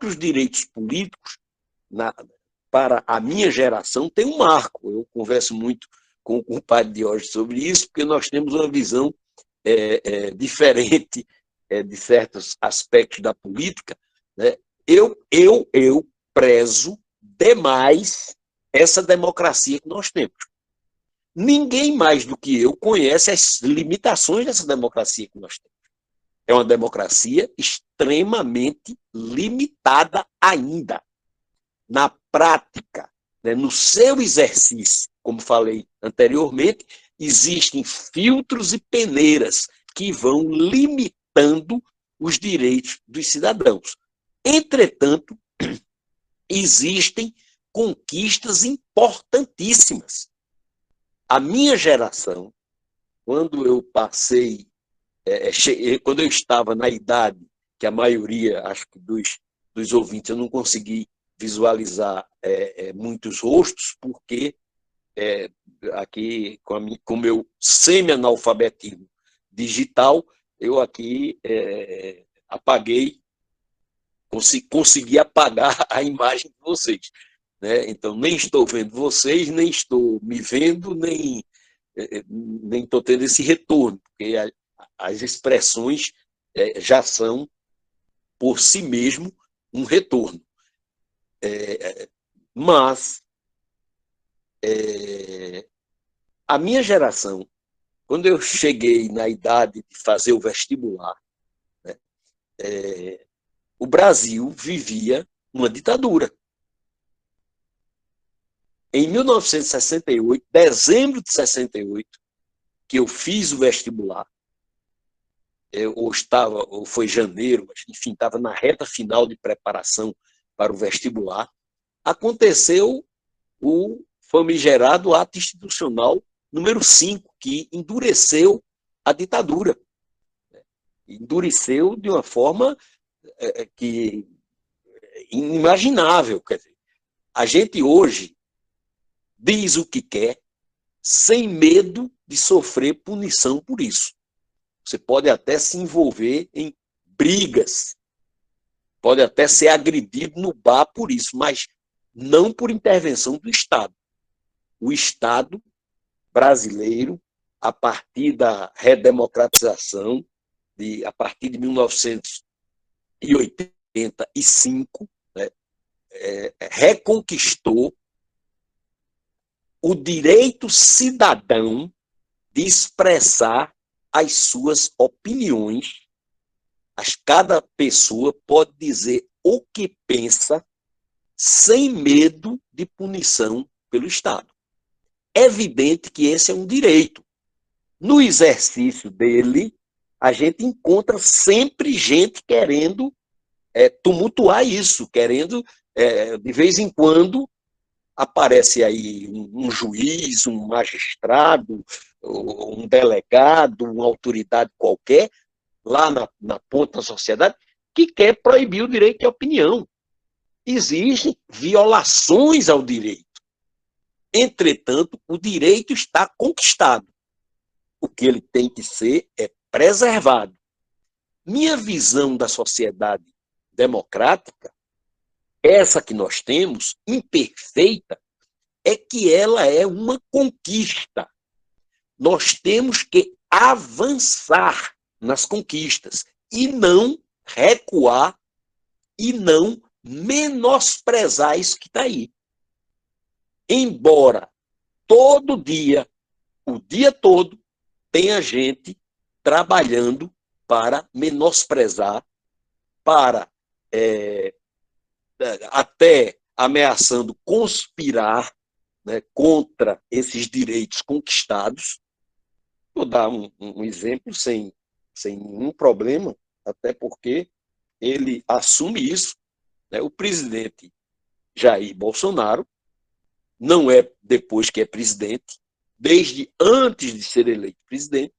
os direitos políticos, para a minha geração, tem um marco. Eu converso muito com o compadre Diógenes sobre isso, porque nós temos uma visão diferente de certos aspectos da política. Né? Eu prezo demais essa democracia que nós temos. Ninguém mais do que eu conhece as limitações dessa democracia que nós temos. É uma democracia extremamente limitada ainda. Na prática, né, no seu exercício, como falei anteriormente, existem filtros e peneiras que vão limitando os direitos dos cidadãos. Entretanto, existem conquistas importantíssimas. A minha geração, quando eu passei, quando eu estava na idade que a maioria, acho que dos ouvintes, eu não consegui visualizar muitos rostos, porque aqui, com o meu semi-analfabetismo digital, eu aqui apaguei, consegui apagar a imagem de vocês. Né? Então, nem estou vendo vocês, nem estou me vendo, nem estou tendo esse retorno, porque as expressões já são, por si mesmo, um retorno. Mas a minha geração, quando eu cheguei na idade de fazer o vestibular, né, o Brasil vivia uma ditadura. Em 1968, dezembro de 68, que eu fiz o vestibular, ou foi janeiro, mas, enfim, estava na reta final de preparação para o vestibular, aconteceu o famigerado ato institucional número 5, que endureceu a ditadura. Endureceu de uma forma que inimaginável. Quer dizer, a gente hoje diz o que quer sem medo de sofrer punição por isso. Você pode até se envolver em brigas, pode até ser agredido no bar por isso, mas não por intervenção do Estado. O Estado brasileiro, a partir da redemocratização, a partir de 1985, né, reconquistou o direito cidadão de expressar as suas opiniões. Cada pessoa pode dizer o que pensa sem medo de punição pelo Estado. É evidente que esse é um direito. No exercício dele, a gente encontra sempre gente querendo tumultuar isso, querendo, de vez em quando, aparece aí um juiz, um magistrado, um delegado, uma autoridade qualquer, lá na ponta da sociedade, que quer proibir o direito de opinião. Existem violações ao direito. Entretanto, o direito está conquistado. O que ele tem que ser é preservado. Minha visão da sociedade democrática, essa que nós temos, imperfeita, é que ela é uma conquista. Nós temos que avançar nas conquistas e não recuar e não menosprezar isso que está aí. Embora todo dia, o dia todo, tenha gente trabalhando para menosprezar, para até ameaçando conspirar, né, contra esses direitos conquistados. Vou dar um exemplo sem nenhum problema, até porque ele assume isso. Né? O presidente Jair Bolsonaro não é depois que é presidente, desde antes de ser eleito presidente,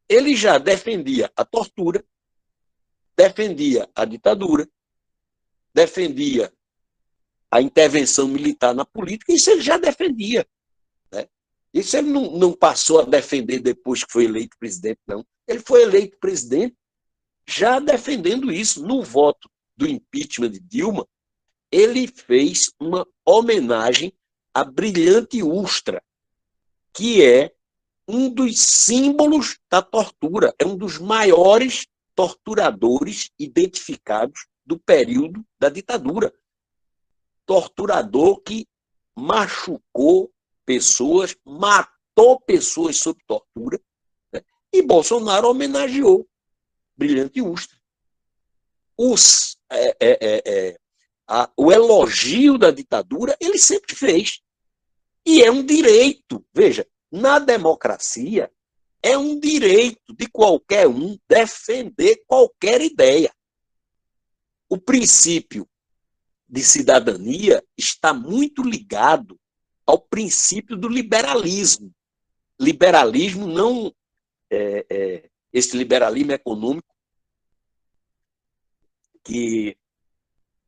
ele já defendia a tortura, defendia a ditadura, defendia a intervenção militar na política, isso ele já defendia. Né? Isso ele não passou a defender depois que foi eleito presidente, não. Ele foi eleito presidente já defendendo isso. No voto do impeachment de Dilma, ele fez uma homenagem à Brilhante Ustra, que é um dos símbolos da tortura, é um dos maiores torturadores identificados do período da ditadura. Torturador que machucou pessoas, matou pessoas sob tortura, né? E Bolsonaro homenageou Brilhante Ustra. O elogio da ditadura ele sempre fez. E é um direito. Veja, na democracia, é um direito de qualquer um defender qualquer ideia. O princípio de cidadania está muito ligado ao princípio do liberalismo. Liberalismo não esse liberalismo econômico que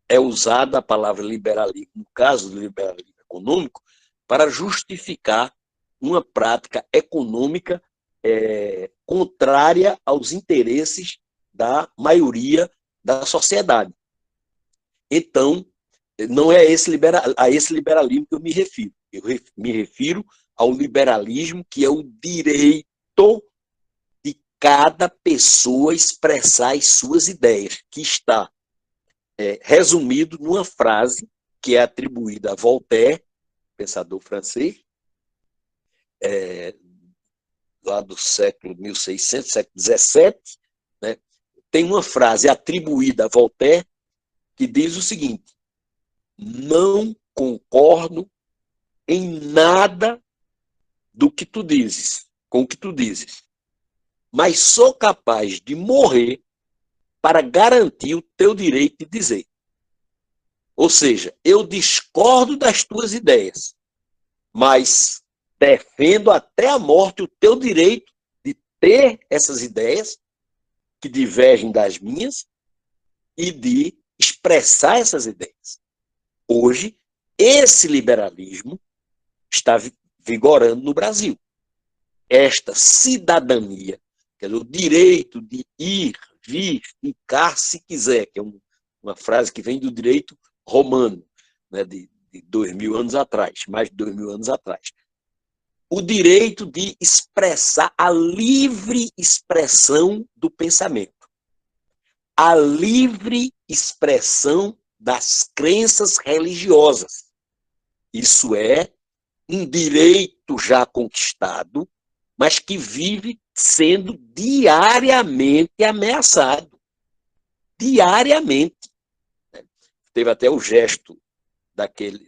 é usada a palavra liberalismo, no caso do liberalismo econômico, para justificar uma prática econômica contrária aos interesses da maioria da sociedade. Então, não é a esse liberalismo que eu me refiro. Eu me refiro ao liberalismo que é o direito de cada pessoa expressar as suas ideias, que está resumido numa frase que é atribuída a Voltaire, pensador francês, lá do século 1600, século XVII, né? Tem uma frase atribuída a Voltaire que diz o seguinte: não concordo em nada do que tu dizes, com o que tu dizes, mas sou capaz de morrer para garantir o teu direito de dizer. Ou seja, eu discordo das tuas ideias, mas defendo até a morte o teu direito de ter essas ideias que divergem das minhas e de expressar essas ideias. Hoje, esse liberalismo está vigorando no Brasil. Esta cidadania, quer dizer, o direito de ir, vir, ficar se quiser, que é uma frase que vem do direito romano, né, de 2000 anos atrás, mais de 2000 anos atrás. O direito de expressar a livre expressão do pensamento, a livre expressão das crenças religiosas. Isso é um direito já conquistado, mas que vive sendo diariamente ameaçado. Diariamente. Teve até o gesto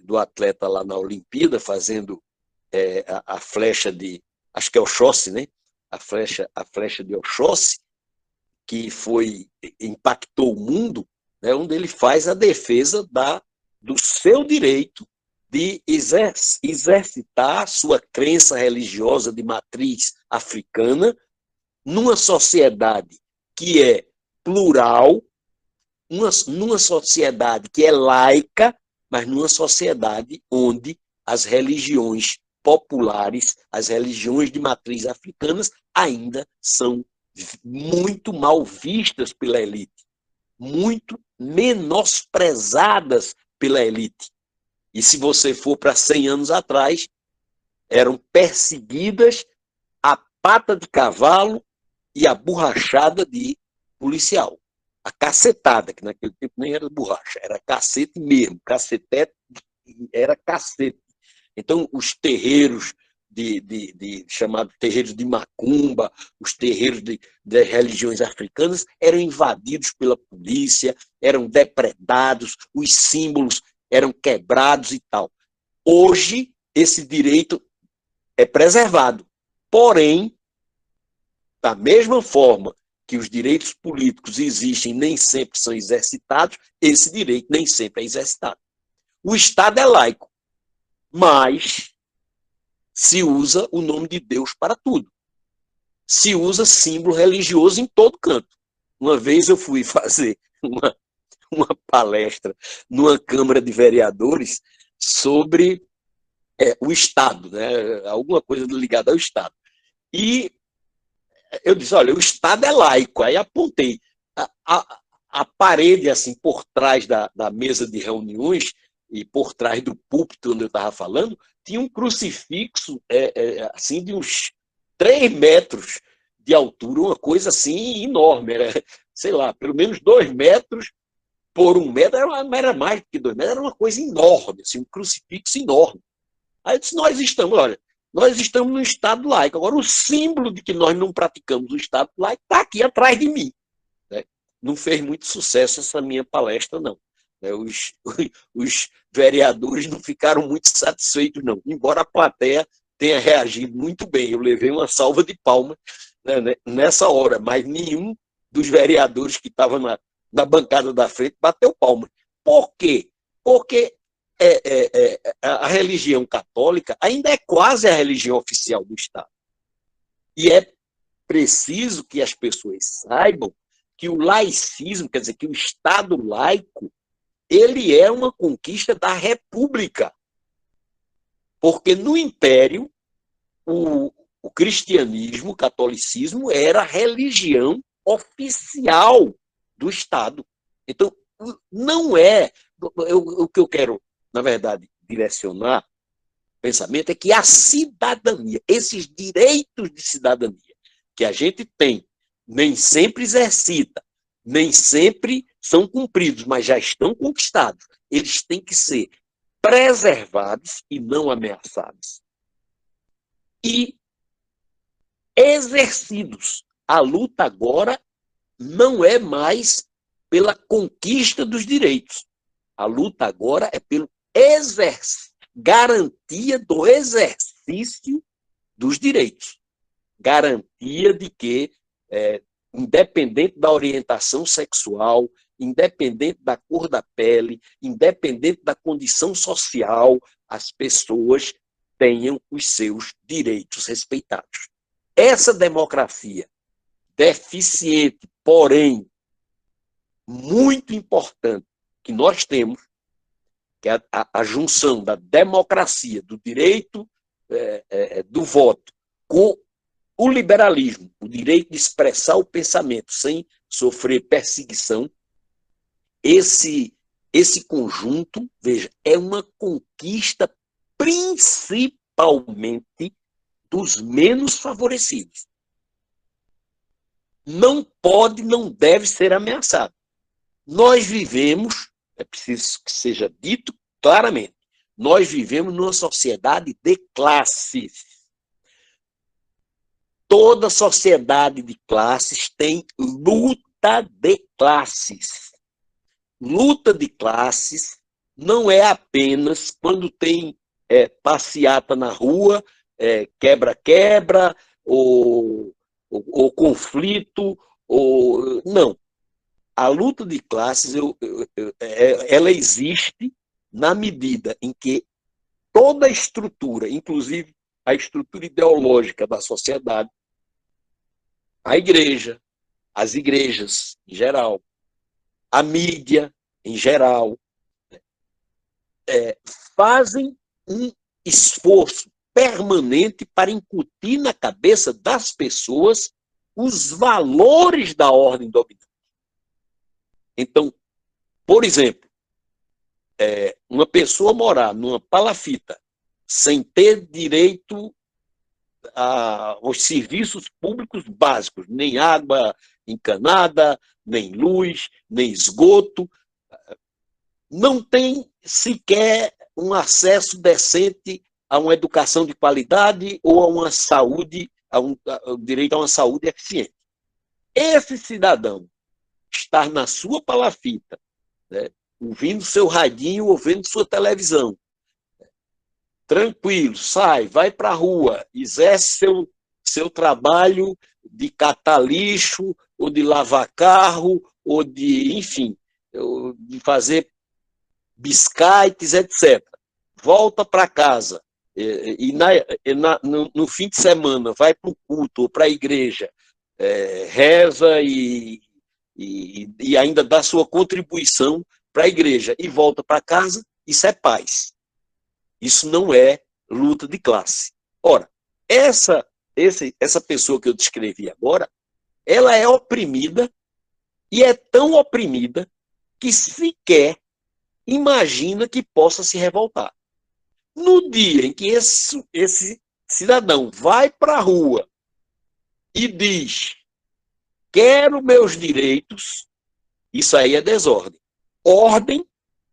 do atleta lá na Olimpíada, fazendo a flecha de, acho que é Oxóssi, né? A flecha de Oxóssi, que impactou o mundo, né? Onde ele faz a defesa do seu direito de exercitar sua crença religiosa de matriz africana numa sociedade que é plural, numa sociedade que é laica, mas numa sociedade onde as religiões populares, as religiões de matriz africanas, ainda são muito mal vistas pela elite, muito menosprezadas pela elite. E se você for para 100 anos atrás, eram perseguidas a pata de cavalo e a borrachada de policial. A cacetada, que naquele tempo nem era borracha, era cacete mesmo, cacetete era cacete. Então, os terreiros chamados terreiros de macumba, os terreiros de religiões africanas eram invadidos pela polícia, eram depredados, os símbolos eram quebrados e tal. Hoje, esse direito é preservado. Porém, da mesma forma que os direitos políticos existem, nem sempre são exercitados, esse direito nem sempre é exercitado. O Estado é laico, mas se usa o nome de Deus para tudo. Se usa símbolo religioso em todo canto. Uma vez eu fui fazer uma palestra numa Câmara de Vereadores sobre o Estado, né? Alguma coisa ligada ao Estado. E eu disse, olha, o Estado é laico. Aí apontei. a parede, assim, por trás da mesa de reuniões e por trás do púlpito onde eu estava falando, tinha um crucifixo assim de uns 3 metros de altura, uma coisa assim enorme. Era, sei lá, pelo menos 2 metros por 1 metro, era mais do que 2 metros, era uma coisa enorme, assim, um crucifixo enorme. Aí eu disse, nós estamos no Estado laico. Agora, o símbolo de que nós não praticamos o Estado laico está aqui atrás de mim. Né? Não fez muito sucesso essa minha palestra, não. Os vereadores não ficaram muito satisfeitos, não. Embora a plateia tenha reagido muito bem. Eu levei uma salva de palmas, né, nessa hora, mas nenhum dos vereadores que estavam na bancada da frente bateu palmas. Por quê? Porque a religião católica ainda é quase a religião oficial do Estado. E é preciso que as pessoas saibam que o laicismo, quer dizer, que o Estado laico, ele é uma conquista da República. Porque no Império, o cristianismo, o catolicismo, era a religião oficial do Estado. Então, não é... O que eu quero, na verdade, direcionar o pensamento é que a cidadania, esses direitos de cidadania que a gente tem, nem sempre exercita, nem sempre são cumpridos, mas já estão conquistados. Eles têm que ser preservados e não ameaçados. E exercidos. A luta agora não é mais pela conquista dos direitos. A luta agora é pelo garantia do exercício dos direitos. Garantia de que, independente da orientação sexual, independente da cor da pele, independente da condição social, as pessoas tenham os seus direitos respeitados. Essa democracia deficiente, porém muito importante, que nós temos, que é a junção da democracia, do direito do voto, com o liberalismo, o direito de expressar o pensamento sem sofrer perseguição, esse conjunto, veja, é uma conquista principalmente dos menos favorecidos. Não pode, não deve ser ameaçado. Nós vivemos, é preciso que seja dito claramente, nós vivemos numa sociedade de classes. Toda sociedade de classes tem luta de classes. Luta de classes não é apenas quando tem passeata na rua, quebra-quebra, ou conflito, não. A luta de classes ela existe na medida em que toda a estrutura, inclusive a estrutura ideológica da sociedade, a igreja, as igrejas em geral, a mídia em geral, fazem um esforço permanente para incutir na cabeça das pessoas os valores da ordem dominante. Então, por exemplo, uma pessoa morar numa palafita sem ter direito aos serviços públicos básicos, nem água encanada, nem luz, nem esgoto, não tem sequer um acesso decente a uma educação de qualidade ou a uma saúde, ao direito a uma saúde eficiente. Esse cidadão estar na sua palafita, né, ouvindo seu radinho ou vendo sua televisão, tranquilo, sai, vai para a rua, exerce seu trabalho de catar lixo, ou de lavar carro, ou de, enfim, de fazer biscates, etc. Volta para casa e no fim de semana vai para o culto ou para a igreja, reza e ainda dá sua contribuição para a igreja e volta para casa, isso é paz. Isso não é luta de classe. Ora, essa pessoa que eu descrevi agora, ela é oprimida e é tão oprimida que sequer imagina que possa se revoltar. No dia em que esse cidadão vai para a rua e diz: quero meus direitos, isso aí é desordem. Ordem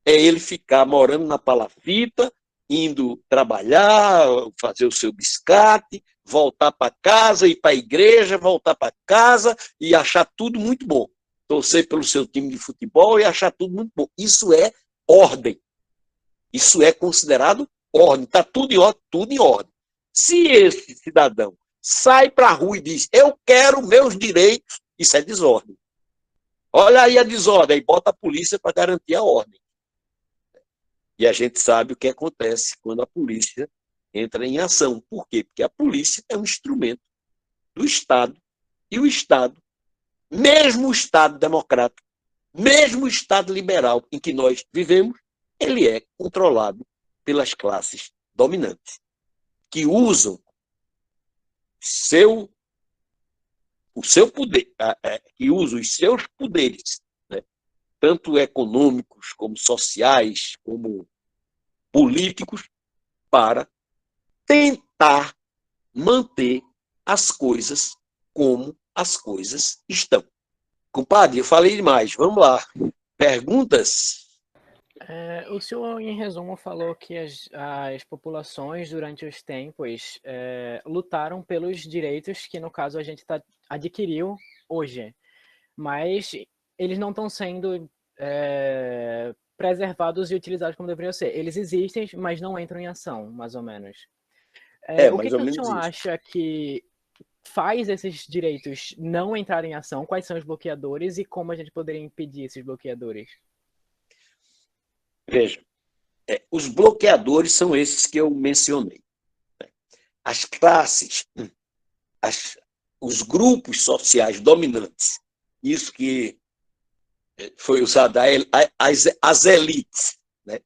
é ele ficar morando na palafita, indo trabalhar, fazer o seu biscate, voltar para casa, ir para a igreja, voltar para casa e achar tudo muito bom. Torcer pelo seu time de futebol e achar tudo muito bom. Isso é ordem. Isso é considerado ordem. Está tudo em ordem, tudo em ordem. Se esse cidadão sai para a rua e diz: eu quero meus direitos, isso é desordem. Olha aí a desordem, aí bota a polícia para garantir a ordem. E a gente sabe o que acontece quando a polícia entra em ação. Por quê? Porque a polícia é um instrumento do Estado, e o Estado, mesmo o Estado democrático, mesmo o Estado liberal em que nós vivemos, ele é controlado pelas classes dominantes, que usam o seu poder, que usam os seus poderes, né, tanto econômicos, como sociais, como políticos, para tentar manter as coisas como as coisas estão. Compadre, eu falei demais. Vamos lá. Perguntas? O senhor, em resumo, falou que as populações, durante os tempos, lutaram pelos direitos que, no caso, a gente adquiriu hoje, mas eles não estão sendo preservados e utilizados como deveriam ser. Eles existem, mas não entram em ação, mais ou menos. O Mais que ou o menos senhor isso. acha que faz esses direitos não entrarem em ação? Quais são os bloqueadores e como a gente poderia impedir esses bloqueadores? Veja, os bloqueadores são esses que eu mencionei. As classes, os grupos sociais dominantes, isso que foi usado, as elites, né?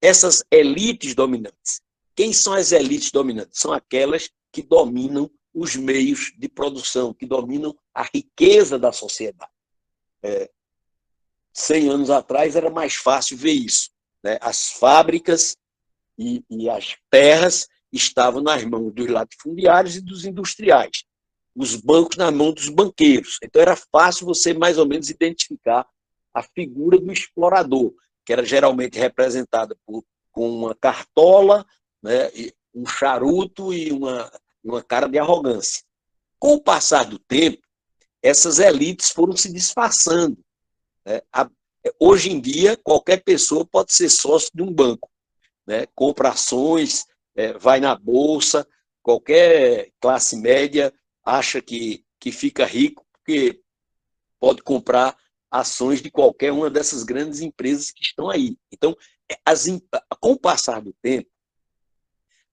Essas elites dominantes. Quem são as elites dominantes? São aquelas que dominam os meios de produção, que dominam a riqueza da sociedade. 100 anos atrás era mais fácil ver isso, né? As fábricas e as terras estavam nas mãos dos latifundiários e dos industriais, os bancos nas mãos dos banqueiros. Então era fácil você mais ou menos identificar a figura do explorador, que era geralmente representada com uma cartola, né, um charuto e uma cara de arrogância. Com o passar do tempo, essas elites foram se disfarçando, né? Hoje em dia, qualquer pessoa pode ser sócio de um banco, né? Compra ações, vai na bolsa, qualquer classe média acha que fica rico porque pode comprar ações de qualquer uma dessas grandes empresas que estão aí. Então, com o passar do tempo,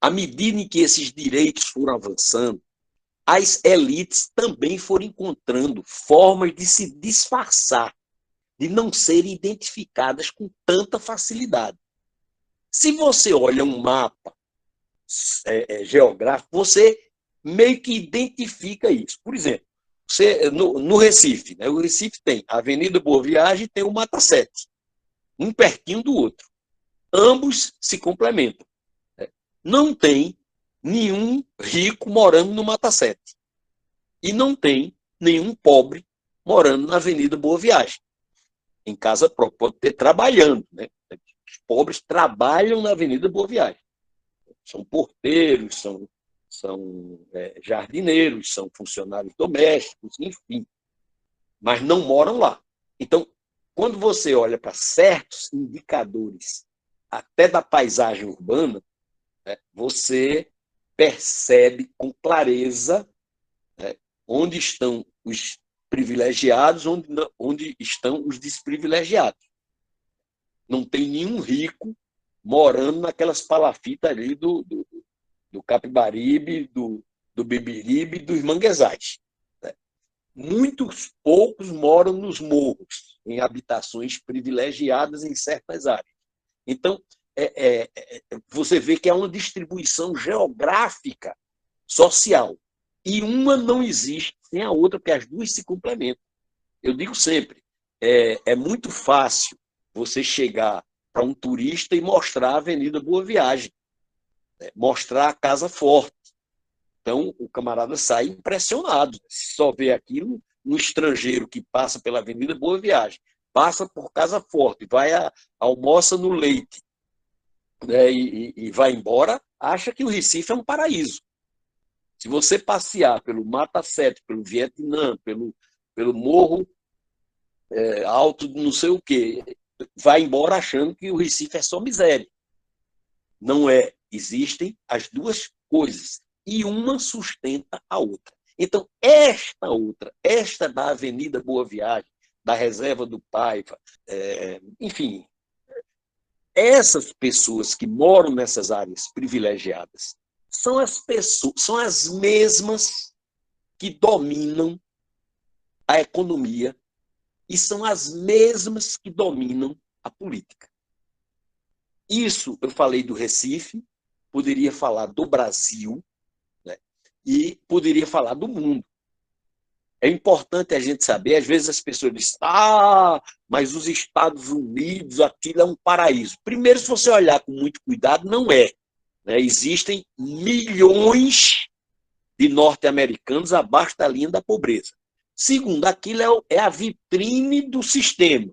à medida em que esses direitos foram avançando, as elites também foram encontrando formas de se disfarçar, de não serem identificadas com tanta facilidade. Se você olha um mapa geográfico, você meio que identifica isso. Por exemplo, no Recife, né, o Recife tem a Avenida Boa Viagem e tem o Mata Sete, um pertinho do outro. Ambos se complementam. Né? Não tem nenhum rico morando no Mata Sete. E não tem nenhum pobre morando na Avenida Boa Viagem. Em casa própria, pode ter trabalhando. Né? Os pobres trabalham na Avenida Boa Viagem. São porteiros, são jardineiros, são funcionários domésticos, enfim. Mas não moram lá. Então, quando você olha para certos indicadores, até da paisagem urbana, né, você percebe com clareza, né, onde estão os privilegiados, onde estão os desprivilegiados. Não tem nenhum rico morando naquelas palafitas ali do Capibaribe, do Beberibe, dos manguezais. Né? Muitos poucos moram nos morros, em habitações privilegiadas em certas áreas. Então, você vê que é uma distribuição geográfica social. E uma não existe sem a outra, porque as duas se complementam. Eu digo sempre, é muito fácil você chegar para um turista e mostrar a Avenida Boa Viagem, né? Mostrar a Casa Forte. Então, o camarada sai impressionado. Se só vê aquilo, um estrangeiro que passa pela Avenida Boa Viagem, passa por Casa Forte, almoça no Leite, né, e vai embora, acha que o Recife é um paraíso. Se você passear pelo Mata Sete, pelo Vietnã, pelo Morro Alto de não sei o quê, vai embora achando que o Recife é só miséria. Não é. Existem as duas coisas. E uma sustenta a outra. Então, esta da Avenida Boa Viagem, da Reserva do Paiva, enfim, essas pessoas que moram nessas áreas privilegiadas são as mesmas que dominam a economia e são as mesmas que dominam a política. Isso eu falei do Recife, poderia falar do Brasil, né? E poderia falar do mundo. É importante a gente saber, às vezes as pessoas dizem, mas os Estados Unidos, aquilo é um paraíso. Primeiro, se você olhar com muito cuidado, não é. Né? Existem milhões de norte-americanos abaixo da linha da pobreza. Segundo, aquilo é a vitrine do sistema.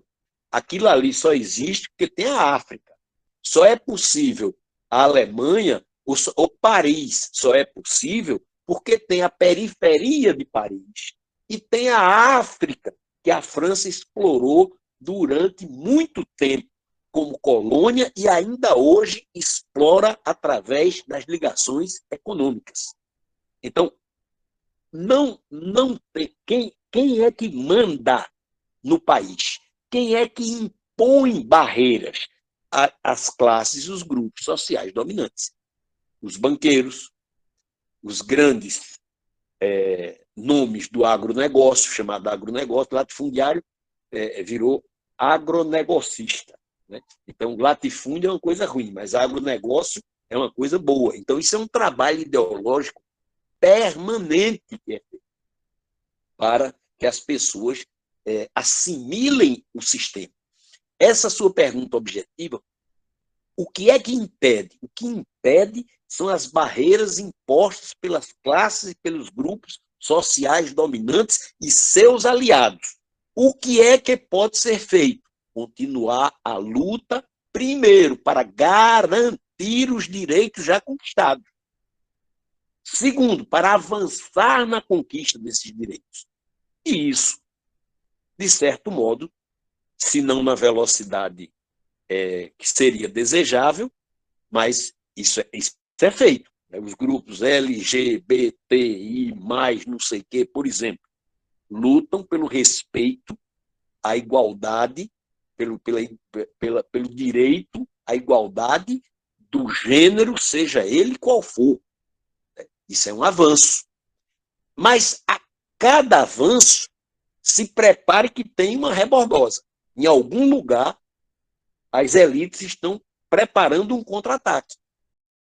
Aquilo ali só existe porque tem a África. Só é possível a Alemanha, ou Paris, só é possível porque tem a periferia de Paris e tem a África, que a França explorou durante muito tempo como colônia e ainda hoje explora através das ligações econômicas. Então, não tem quem é que manda no país? Quem é que impõe barreiras às classes e os grupos sociais dominantes? Os banqueiros, os grandes nomes do agronegócio, chamado agronegócio, latifundiário, virou agronegocista. Né? Então, latifúndio é uma coisa ruim, mas agronegócio é uma coisa boa. Então, isso é um trabalho ideológico permanente que é feito para que as pessoas assimilem o sistema. Essa sua pergunta objetiva, o que é que impede? O que impede são as barreiras impostas pelas classes e pelos grupos sociais dominantes e seus aliados. O que é que pode ser feito? Continuar a luta, primeiro, para garantir os direitos já conquistados. Segundo, para avançar na conquista desses direitos. E isso, de certo modo, se não na velocidade que seria desejável, mas isso é feito. Os grupos LGBTI, não sei o quê, por exemplo, lutam pelo respeito à igualdade, pelo direito à igualdade do gênero, seja ele qual for. Isso é um avanço. Mas a cada avanço, se prepare que tem uma rebordosa. Em algum lugar, as elites estão preparando um contra-ataque.